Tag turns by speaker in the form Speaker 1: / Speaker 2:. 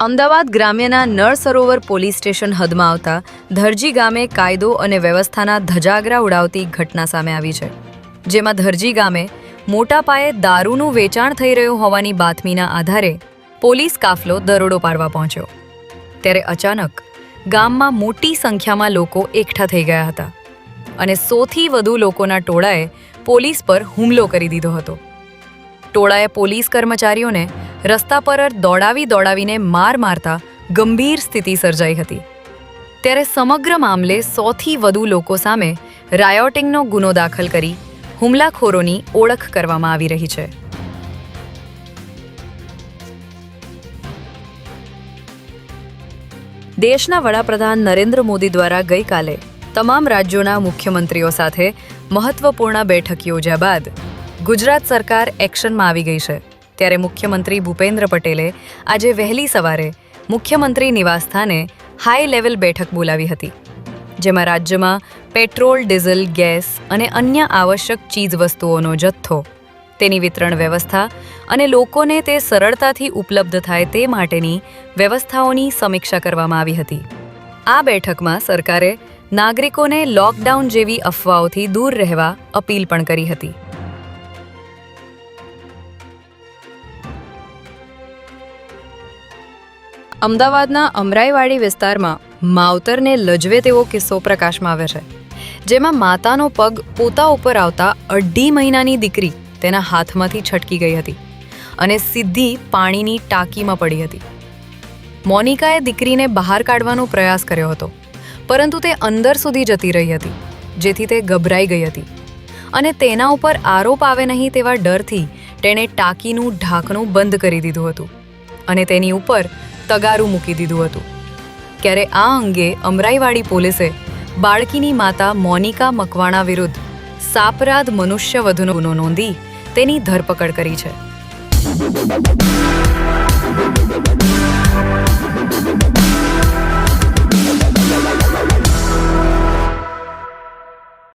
Speaker 1: Ahmedabad ગ્રામ્યના Nal Sarovar police station હદમાં આવતા ધરજી ગામે કાયદો અને વ્યવસ્થાના ધજાગરા ઉડાવતી ઘટના સામે આવી છે, જેમાં ધરજી ગામે મોટા પાયે દારૂનું વેચાણ થઈ રહ્યું હોવાની બાતમીના આધારે પોલીસ કાફલો દરોડો પાડવા પહોંચ્યો. ત્યારે અચાનક ગામમાં મોટી સંખ્યામાં લોકો એકઠા થઈ ગયા હતા અને 100થી વધુ લોકોના ટોળાએ પોલીસ પર હુમલો કરી દીધો હતો. ટોળાએ પોલીસ કર્મચારીઓને રસ્તા પર દોડાવીને માર મારતા ગંભીર સ્થિતિ સર્જાઈ હતી. ત્યારે સમગ્ર મામલે 100થી વધુ લોકો સામે રાયોટિંગનો ગુનો દાખલ કરી હુમલાખોરોની ઓળખ કરવામાં આવી રહી છે. દેશના વડાપ્રધાન નરેન્દ્ર મોદી દ્વારા ગઈકાલે તમામ રાજ્યોના મુખ્યમંત્રીઓ સાથે મહત્વપૂર્ણ બેઠક યોજ્યા બાદ ગુજરાત સરકાર એક્શનમાં આવી ગઈ છે. ત્યારે મુખ્યમંત્રી ભૂપેન્દ્ર પટેલે આજે વહેલી સવારે મુખ્યમંત્રી નિવાસસ્થાને હાઈ લેવલ બેઠક બોલાવી હતી, જેમાં રાજ્યમાં પેટ્રોલ, ડીઝલ, ગેસ અને અન્ય આવશ્યક ચીજવસ્તુઓનો જથ્થો, તેની વિતરણ વ્યવસ્થા અને લોકોને તે સરળતાથી ઉપલબ્ધ થાય તે માટેની વ્યવસ્થાઓની સમીક્ષા કરવામાં આવી હતી. આ બેઠકમાં સરકારે નાગરિકોને લોકડાઉન જેવી અફવાઓથી દૂર રહેવા અપીલ પણ કરી હતી. અમદાવાદના અમરાઈવાડી વિસ્તારમાં માવતરને લજવે તેવો કિસ્સો પ્રકાશમાં આવે છે, જેમાં માતાનો પગ પોતા ઉપર આવતા 2.5 મહિનાની દીકરી તેના હાથમાંથી છટકી ગઈ હતી અને સીધી પાણીની ટાંકીમાં પડી હતી. મોનિકાએ દીકરીને બહાર કાઢવાનો પ્રયાસ કર્યો હતો, પરંતુ તે અંદર સુધી જતી રહી હતી, જેથી તે ગભરાઈ ગઈ હતી અને તેના ઉપર આરોપ આવે નહીં તેવા ડરથી તેણે ટાંકીનું ઢાંકણું બંધ કરી દીધું હતું અને તેની ઉપર તગારું મૂકી દીધું હતું. ત્યારે આ અંગે અમરાઈવાડી પોલીસે બાળકીની માતા મોનિકા મકવાણા વિરુદ્ધ સાપરાધ મનુષ્યવધનો ગુનો નોંધી તેની ધરપકડ કરી છે.